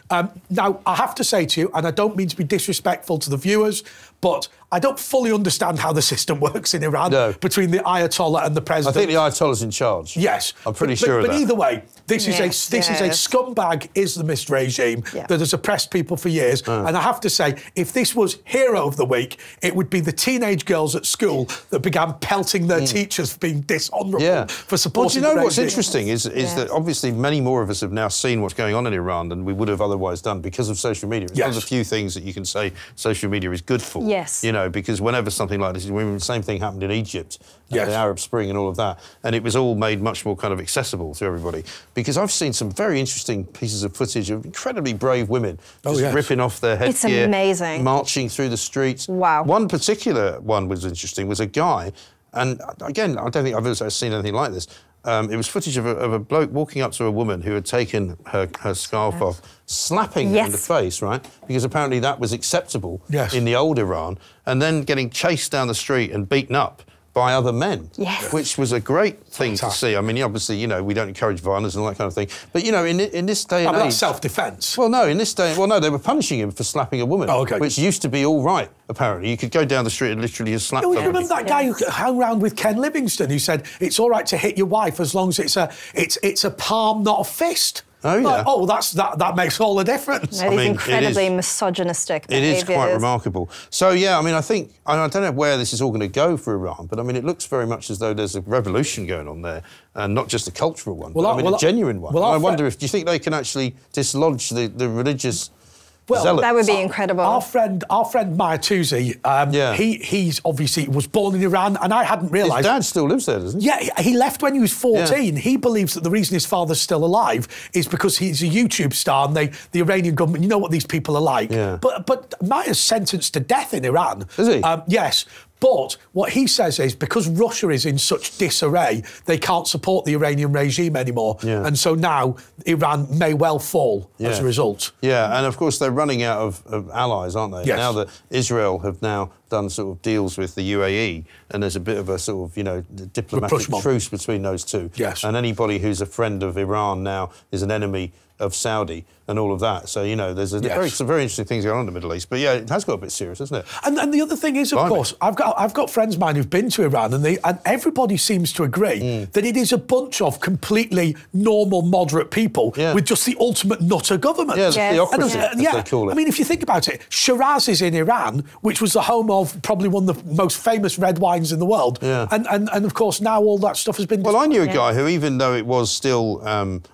Now, I have to say to you, and I don't mean to be disrespectful to the viewers, but I don't fully understand how the system works in Iran between the Ayatollah and the president. I think the Ayatollah's in charge. Yes. I'm pretty sure of that. But either way, this is a scumbag Islamist regime that has oppressed people for years. And I have to say, if this was Hero of the Week, it would be the teenage girls at school that began pelting their teachers for being dishonourable for supporting the regime. Well, do you know what's interesting is that obviously many more of us have now seen what's going on in Iran than we would have otherwise done because of social media. It's one of the few things that you can say social media is good for. Yes. You know, because whenever something like this, the same thing happened in Egypt, the Arab Spring and all of that, and it was all made much more kind of accessible to everybody. Because I've seen some very interesting pieces of footage of incredibly brave women just ripping off their headgear. It's amazing. Marching through the streets. Wow. One particular one was interesting, was a guy, and again, I don't think I've ever seen anything like this. It was footage of a bloke walking up to a woman who had taken her scarf off, slapping her in the face, right? Because apparently that was acceptable in the old Iran, and then getting chased down the street and beaten up by other men, which was a great thing to see. I mean, obviously, you know, we don't encourage violence and all that kind of thing. But, you know, in this day and age... that's self-defence. Well, no, in this day... Well, no, they were punishing him for slapping a woman, which used to be all right, apparently. You could go down the street and literally just slap somebody. You remember that guy who hung around with Ken Livingstone who said, it's all right to hit your wife as long as it's a palm, not a fist? Oh, yeah. Like, that makes all the difference. No, these incredibly misogynistic behaviours. It is quite remarkable. So, yeah, I mean, I don't know where this is all going to go for Iran, but, I mean, it looks very much as though there's a revolution going on there, and not just a cultural one, but, a genuine one. I wonder do you think they can actually dislodge the religious... Well, that would be incredible. Our friend Maya Tuzi, he's obviously was born in Iran, and I hadn't realised... His dad still lives there, doesn't he? Yeah, he left when he was 14. Yeah. He believes that the reason his father's still alive is because he's a YouTube star, and the Iranian government, you know what these people are like. Yeah. But Maya's sentenced to death in Iran. Is he? Yes. But what he says is because Russia is in such disarray, they can't support the Iranian regime anymore. Yeah. And so now Iran may well fall as a result. Yeah, and of course they're running out of allies, aren't they? Yes. Now that Israel have now done sort of deals with the UAE, and there's a bit of a sort of, you know, diplomatic truce between those two. Yes. And anybody who's a friend of Iran now is an enemy of Saudi and all of that. So, you know, there's some very interesting things going on in the Middle East. But, yeah, it has got a bit serious, hasn't it? And the other thing is, of course, I've got friends of mine who've been to Iran, and everybody seems to agree that it is a bunch of completely normal, moderate people with just the ultimate nutter government. Yeah, the theocracy, as they call it. I mean, if you think about it, Shiraz is in Iran, which was the home of probably one of the most famous red wines in the world. Yeah. And of course, now all that stuff has been... Well, I knew a guy who, even though it was still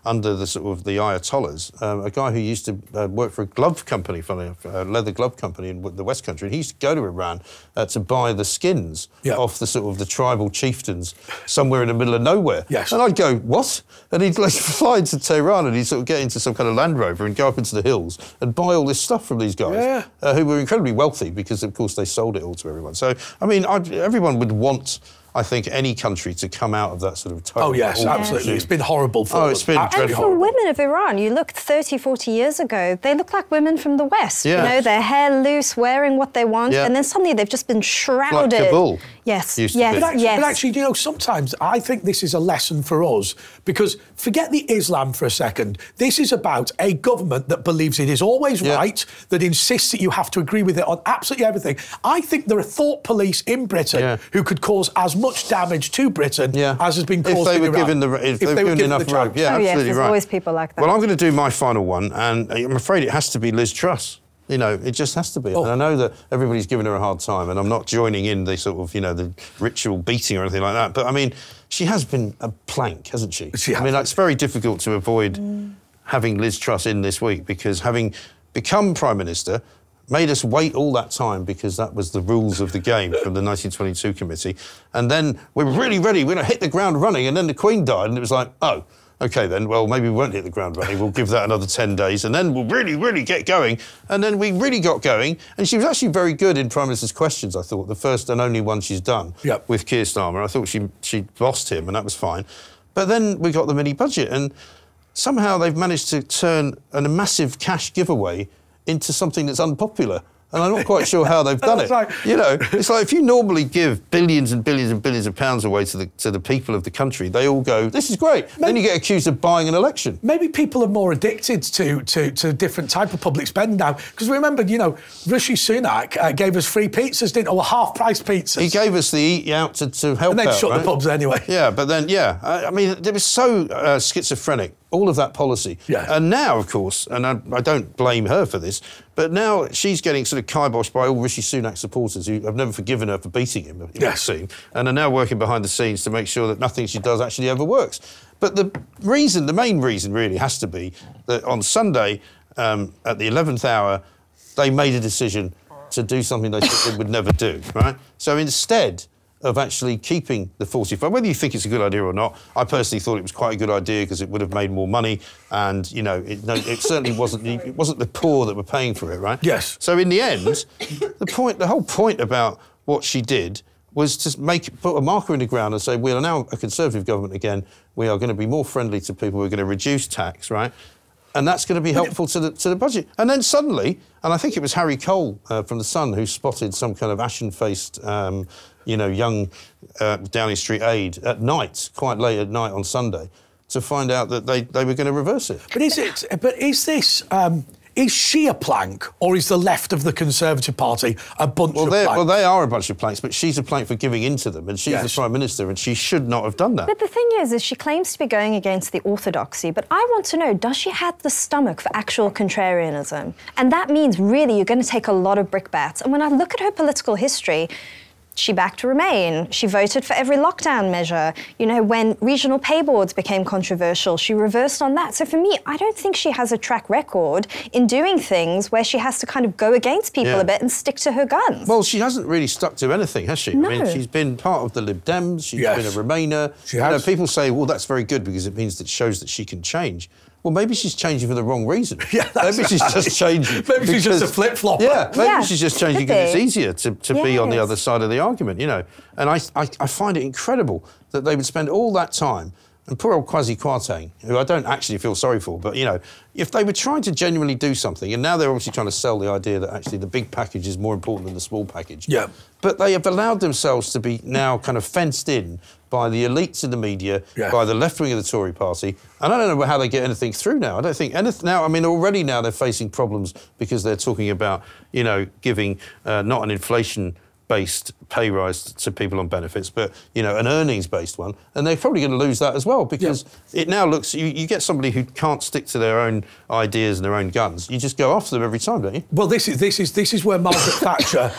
under the sort of the Ayatollahs, a guy who used to work for a glove company, a leather glove company in the West Country, and he used to go to Iran to buy the skins off the sort of the tribal chieftains somewhere in the middle of nowhere. Yes. And I'd go, what? And he'd like fly into Tehran and he'd sort of get into some kind of Land Rover and go up into the hills and buy all this stuff from these guys who were incredibly wealthy because, of course, they sold it all to everyone. So, I mean, everyone would want... I think any country to come out of that sort of total... Oh, yes, absolutely. It's been horrible for them. It's been dreadful. And for women of Iran, you look 30, 40 years ago, they look like women from the West. Yeah. You know, their hair loose, wearing what they want, and then suddenly they've just been shrouded. Like Kabul. Yes, But actually, you know, sometimes I think this is a lesson for us, because forget the Islam for a second. This is about a government that believes it is always right, that insists that you have to agree with it on absolutely everything. I think there are thought police in Britain who could cause as much damage to Britain as has been caused in Iran. If they were given enough rope. Yeah, absolutely there's always people like that. Well, I'm going to do my final one, and I'm afraid it has to be Liz Truss. You know, it just has to be. And I know that everybody's giving her a hard time, and I'm not joining in the sort of, you know, the ritual beating or anything like that. But, I mean, she has been a plank, hasn't she? I mean, it's very difficult to avoid having Liz Truss in this week, because having become Prime Minister, made us wait all that time because that was the rules of the game from the 1922 committee. And then we're really ready, we're going to hit the ground running, and then the Queen died, and it was like, oh, OK, then, well, maybe we won't hit the ground running. We'll give that another 10 days, and then we'll really, really get going. And then we really got going. And she was actually very good in Prime Minister's questions, I thought, the first and only one she's done with Keir Starmer. I thought she lost him, and that was fine. But then we got the mini-budget, and somehow they've managed to turn a massive cash giveaway into something that's unpopular. And I'm not quite sure how they've done it. You know, it's like if you normally give billions and billions and billions of pounds away to the people of the country, they all go, this is great. Then you get accused of buying an election. Maybe people are more addicted to different type of public spending now. Because remember, you know, Rishi Sunak gave us free pizzas, didn't he? Or half-price pizzas. He gave us the eat out to help out, and then shut the pubs anyway. Yeah, but then, I mean, it was so schizophrenic, all of that policy. Yeah. And now, of course, and I don't blame her for this, but now she's getting sort of kiboshed by all Rishi Sunak supporters who have never forgiven her for beating him, it would seem, and are now working behind the scenes to make sure that nothing she does actually ever works. But the main reason really has to be that on Sunday, at the 11th hour, they made a decision to do something they said they would never do, right? So instead of actually keeping the 45, whether you think it's a good idea or not, I personally thought it was quite a good idea because it would have made more money, and you know, it certainly wasn't the poor that were paying for it, right? Yes. So in the end, the whole point about what she did was to put a marker in the ground and say, we are now a Conservative government again. We are going to be more friendly to people. We're going to reduce tax, right? And that's going to be helpful to the budget. And then suddenly, and I think it was Harry Cole from The Sun who spotted some kind of ashen-faced, you know, young Downing Street aide at night, quite late at night on Sunday, to find out that they were going to reverse it. But is this... Is she a plank, or is the left of the Conservative Party a bunch of planks? Well, they are a bunch of planks, but she's a plank for giving in to them, and she's the Prime Minister, and she should not have done that. But the thing is she claims to be going against the orthodoxy, but I want to know, does she have the stomach for actual contrarianism? And that means, really, you're going to take a lot of brickbats. And when I look at her political history, she backed Remain. She voted for every lockdown measure. You know, when regional pay boards became controversial, she reversed on that. So for me, I don't think she has a track record in doing things where she has to kind of go against people a bit and stick to her guns. Well, she hasn't really stuck to anything, has she? No. I mean, she's been part of the Lib Dems. She's been a Remainer. She has. You know, people say, well, that's very good because it means that shows that she can change. Well, maybe she's changing for the wrong reason. Maybe she's just changing. Maybe she's just a flip-flopper. Yeah, maybe she's just changing because it's easier to be on the other side of the argument, you know. And I find it incredible that they would spend all that time, and poor old Kwasi Kwarteng, who I don't actually feel sorry for, but, you know, if they were trying to genuinely do something, and now they're obviously trying to sell the idea that actually the big package is more important than the small package. Yeah. But they have allowed themselves to be now kind of fenced in by the elites in the media, by the left wing of the Tory party. And I don't know how they get anything through now. I don't think anything now. I mean, already now they're facing problems because they're talking about, you know, giving not an inflation-based pay rise to people on benefits, but, you know, an earnings-based one. And they're probably going to lose that as well because it now looks... You get somebody who can't stick to their own ideas and their own guns. You just go after them every time, don't you? Well, this is where Margaret Thatcher,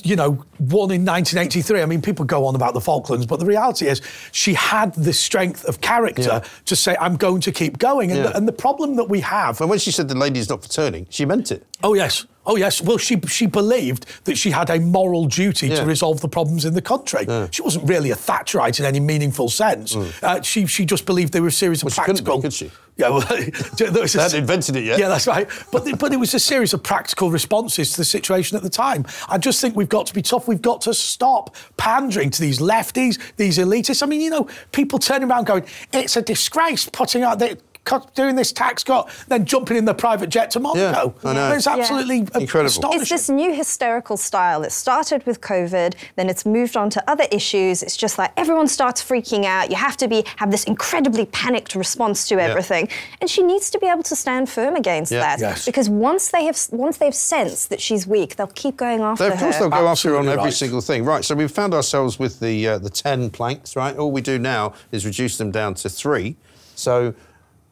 you know, won in 1983. I mean, people go on about the Falklands, but the reality is she had the strength of character to say, I'm going to keep going. And the problem that we have... And when she said the lady's not for turning, she meant it. Oh, yes. Oh, yes. Well, she believed that she had a moral duty to resolve the problems in the country. She wasn't really a Thatcherite in any meaningful sense. She just believed there were a series of practical... Could she? Yeah, well... They hadn't invented it yet. Yeah, that's right. But it was a series of practical responses to the situation at the time. I just think we've got to be tough. We've got to stop pandering to these lefties, these elitists. I mean, you know, people turning around going, it's a disgrace putting out... doing this tax cut, then jumping in the private jet to Monaco. I know. It's absolutely incredible. Astonishing. It's this new hysterical style. It started with COVID, then it's moved on to other issues. It's just like everyone starts freaking out. You have to have this incredibly panicked response to everything. And she needs to be able to stand firm against that. Yes. Because once they've sensed that she's weak, they'll keep going after her. Of course, they'll go after her on every single thing. Right, so we've found ourselves with the 10 planks, right? All we do now is reduce them down to 3. So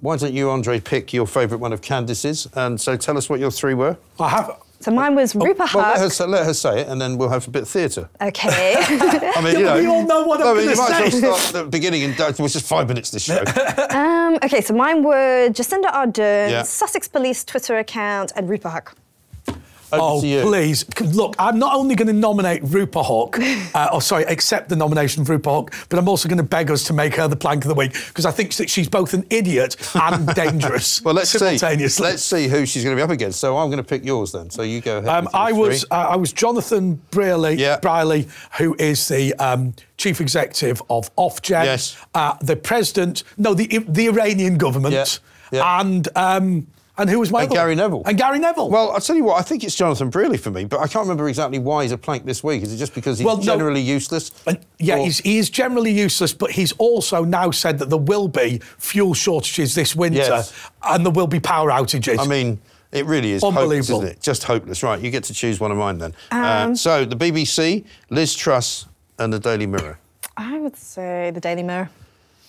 why don't you, Andre, pick your favourite one of Candice's? And so tell us what your 3 were. I have... So mine was Rupert Well, let her say it, and then we'll have a bit of theatre. OK. I mean, you know... We all know what I'm going to say. You might as well start at the beginning and... It was just 5 minutes, this show. OK, so mine were Jacinda Ardern, Sussex Police Twitter account, and Rupert Huck. Over to you. Please. Look, I'm not only going to nominate Rupa Hook, accept the nomination of Rupa Hook, but I'm also going to beg us to make her the plank of the week, because I think that she's both an idiot and dangerous. Well, let's simultaneously. Let's see who she's going to be up against. So I'm going to pick yours then. So you go ahead. I was Jonathan Brearley, who is the chief executive of Ofgem, yes. The president, the Iranian government, and who was my other? Gary Neville. And Gary Neville. Well, I'll tell you what, I think it's Jonathan Brearley for me, but I can't remember exactly why he's a plank this week. Is it just because he's generally useless? He is generally useless, but he's also now said that there will be fuel shortages this winter, and there will be power outages. I mean, it really is hopeless, isn't it? Just hopeless. Right, you get to choose one of mine then. So, the BBC, Liz Truss and the Daily Mirror. I would say the Daily Mirror.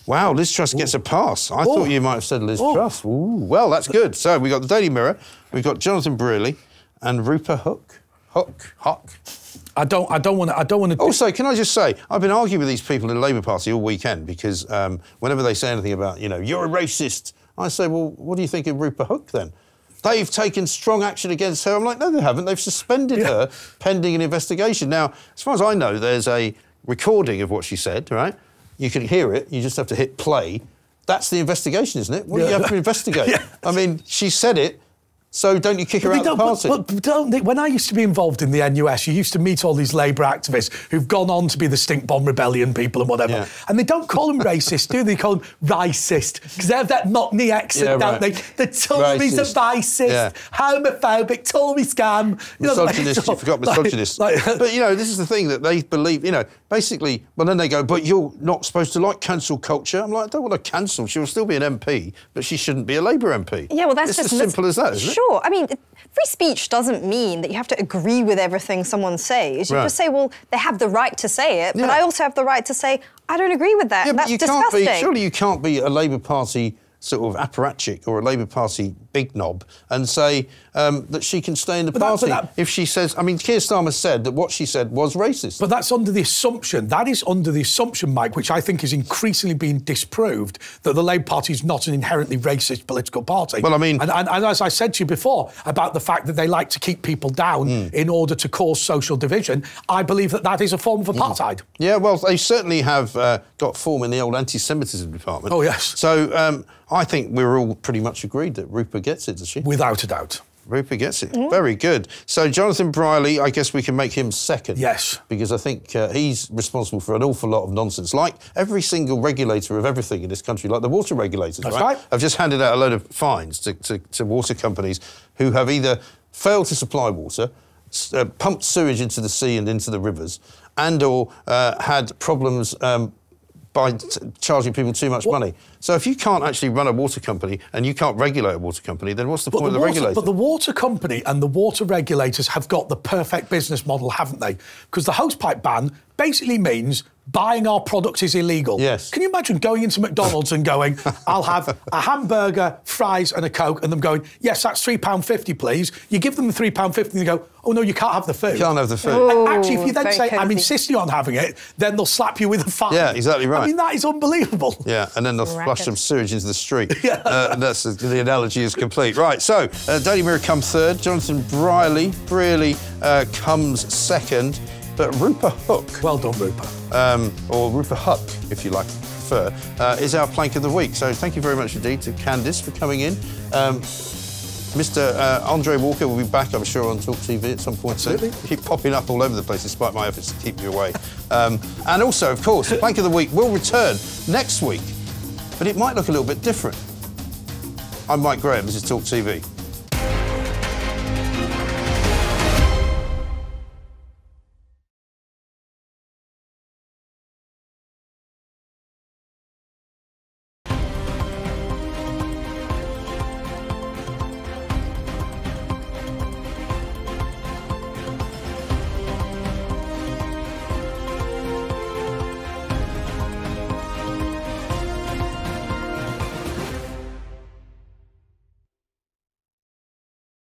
Wow, Liz Truss gets a pass. I thought you might have said Liz Truss. Ooh, well, that's good. So we've got the Daily Mirror, we've got Jonathan Brearley and Rupa Hook. Hook. I don't want to. Also, can I just say, I've been arguing with these people in the Labour Party all weekend because whenever they say anything about, you're a racist, I say, well, what do you think of Rupa Hook then? They've taken strong action against her. I'm like, no, they haven't. They've suspended her pending an investigation. Now, as far as I know, there's a recording of what she said, right? You can hear it, you just have to hit play. That's the investigation, isn't it? What do you have to investigate? I mean, she said it, so don't you kick her out of the party? But don't they, when I used to be involved in the NUS, you used to meet all these Labour activists who've gone on to be the Stink Bomb Rebellion people and whatever. And they don't call them racist, do they? They call them racist. Because they have that Mockney accent, don't they? The Tories are racist, homophobic, Tory scam. Misogynist, you forgot misogynist. But, this is the thing that they believe, basically, well, then they go, but you're not supposed to like cancel culture. I'm like, I don't want to cancel. She'll still be an MP, but she shouldn't be a Labour MP. Yeah, well, that's it's just as simple as that, isn't it? Sure. I mean, free speech doesn't mean that you have to agree with everything someone says. You just say, well, they have the right to say it, but I also have the right to say, I don't agree with that. Yeah, That's but disgusting. Surely you can't be a Labour Party sort of apparatchik or a Labour Party big knob and say that she can stay in the party if she says... I mean, Keir Starmer said that what she said was racist. But that's under the assumption, Mike, which I think is increasingly being disproved, that the Labour Party is not an inherently racist political party. Well, I mean... And as I said to you before, about the fact that they like to keep people down in order to cause social division, I believe that is a form of apartheid. Yeah, well, they certainly have got form in the old anti-Semitism department. Oh, yes. So I think we're all pretty much agreed that Rupa gets it, does she? Without a doubt. Rupa gets it. Very good. So Jonathan Brearley, I guess we can make him second. Yes. Because I think he's responsible for an awful lot of nonsense, like every single regulator of everything in this country, like the water regulators, That's right. I've just handed out a load of fines to water companies who have either failed to supply water, pumped sewage into the sea and into the rivers, and or had problems by charging people too much money. So if you can't actually run a water company and you can't regulate a water company, then what's the point of the regulator? But the water company and the water regulators have got the perfect business model, haven't they? Because the hosepipe ban basically means buying our products is illegal. Yes. Can you imagine going into McDonald's and going, I'll have a hamburger, fries and a Coke, and them going, yes, that's £3.50, please. You give them the £3.50 and they go, oh, no, you can't have the food. You can't have the food. Ooh, and actually, if you then say, I'm insisting on having it, then they'll slap you with a fine. Yeah, exactly right. I mean, that is unbelievable. Yeah, and then they'll flush some sewage into the street. And that's the analogy is complete. Right, so Daily Mirror comes third, Jonathan Brearley comes second, but Rupa Hook... Well done, Rupa. Or Rupa Huck, if you like to prefer, is our plank of the week. So thank you very much indeed to Candice for coming in. Mr. Andre Walker will be back, I'm sure, on talkTV at some point soon. Keep popping up all over the place despite my efforts to keep you away. And also, of course, the plank of the week will return next week, but it might look a little bit different. I'm Mike Graham, this is talkTV.